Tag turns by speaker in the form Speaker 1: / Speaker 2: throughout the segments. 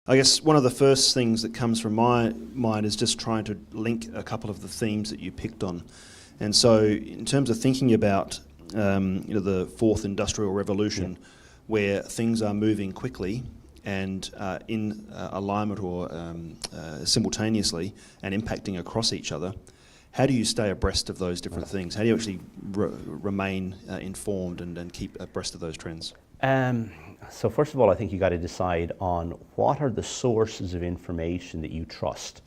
Speaker 1: I guess one of the first things that comes from my mind is just trying to link a couple of the themes that you picked on. And so in terms of thinking about the fourth industrial revolution, where things are moving quickly and in alignment or simultaneously and impacting across each other, how do you stay abreast of those different things? How do you actually remain informed and keep abreast of those trends?
Speaker 2: So first of all, I think you got to decide on what are the sources of information that you trust.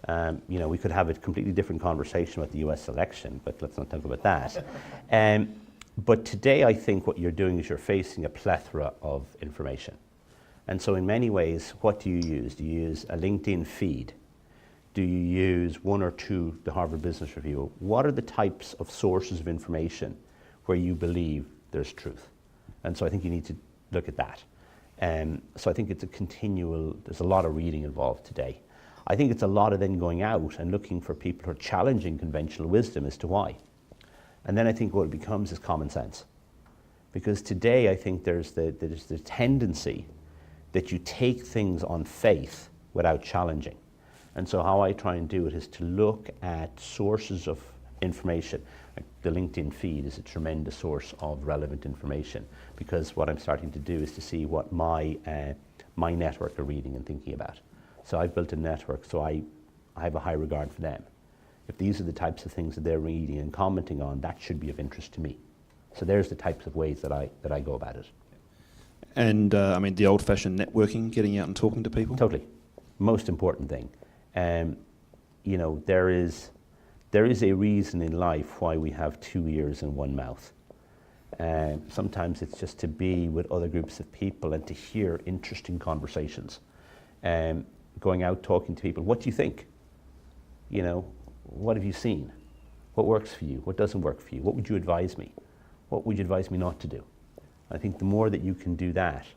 Speaker 2: We could have a completely different conversation about the US election, but let's not talk about that. But today I think what you're doing is you're facing a plethora of information. And so in many ways, what do you use? Do you use a LinkedIn feed? Do you use one or two, the Harvard Business Review? What are the types of sources of information where you believe there's truth? And so I think you need to look at that. So I think it's there's a lot of reading involved today. I think it's a lot of then going out and looking for people who are challenging conventional wisdom as to why. And then I think what it becomes is common sense. Because today I think there's the tendency that you take things on faith without challenging. And so how I try and do it is to look at sources of information. Like the LinkedIn feed is a tremendous source of relevant information, because what I'm starting to do is to see what my network are reading and thinking about. So I've built a network, so I have a high regard for them. If these are the types of things that they're reading and commenting on, that should be of interest to me. So there's the types of ways that I go about it.
Speaker 1: And the old-fashioned networking, getting out and talking to people?
Speaker 2: Totally. Most important thing. There is a reason in life why we have two ears and one mouth. Sometimes it's just to be with other groups of people and to hear interesting conversations. Going out, talking to people, what do you think? What have you seen? What works for you? What doesn't work for you? What would you advise me? What would you advise me not to do? I think the more that you can do that,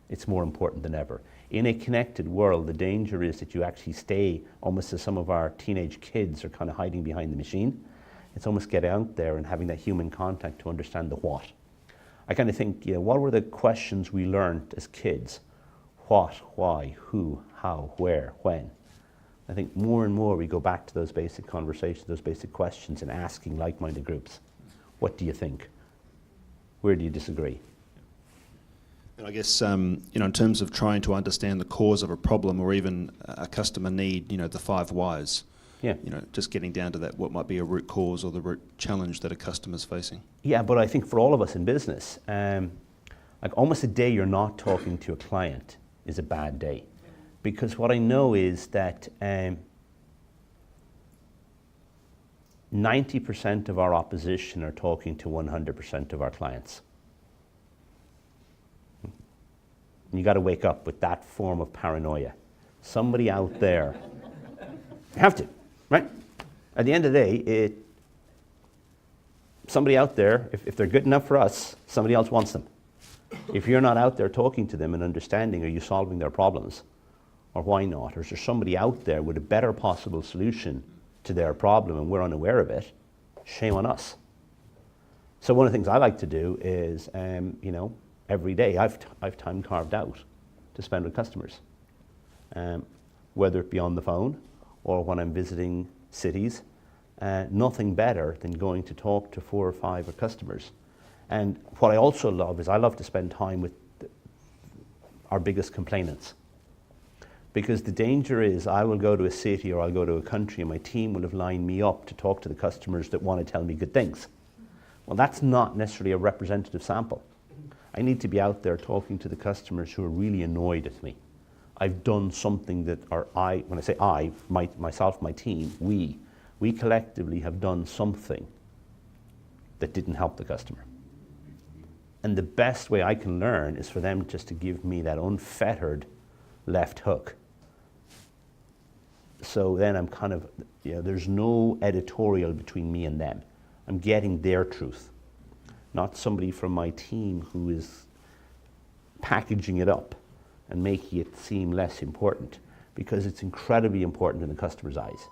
Speaker 2: it's more important than ever. In a connected world, the danger is that you actually stay almost as some of our teenage kids are kind of hiding behind the machine. It's almost get out there and having that human contact to understand the what. I kind of think, what were the questions we learned as kids? What, why, who, how, where, when? I think more and more we go back to those basic conversations, those basic questions, and asking like-minded groups, what do you think? Where do you disagree?
Speaker 1: And I guess, in terms of trying to understand the cause of a problem or even a customer need, the 5 whys.
Speaker 2: Yeah.
Speaker 1: Just getting down to that, what might be a root cause or the root challenge that a customer's facing.
Speaker 2: Yeah, but I think for all of us in business, like almost a day you're not talking to a client is a bad day. Because what I know is that 90% of our opposition are talking to 100% of our clients. And you got to wake up with that form of paranoia. Somebody out there, you have to, right? At the end of the day, somebody out there, if they're good enough for us, somebody else wants them. If you're not out there talking to them and understanding, are you solving their problems? Or why not? Or is there somebody out there with a better possible solution to their problem and we're unaware of it? Shame on us. So one of the things I like to do is, every day I've time carved out to spend with customers, whether it be on the phone or when I'm visiting cities. Nothing better than going to talk to 4 or 5 of customers. And what I also love is I love to spend time with our biggest complainants. Because the danger is I will go to a city or I'll go to a country and my team will have lined me up to talk to the customers that want to tell me good things. Well, that's not necessarily a representative sample. I need to be out there talking to the customers who are really annoyed at me. I've done something that, when I say I, myself, my team, we collectively have done something that didn't help the customer. And the best way I can learn is for them just to give me that unfettered left hook. So then I'm kind of, there's no editorial between me and them. I'm getting their truth, not somebody from my team who is packaging it up and making it seem less important, because it's incredibly important in the customer's eyes.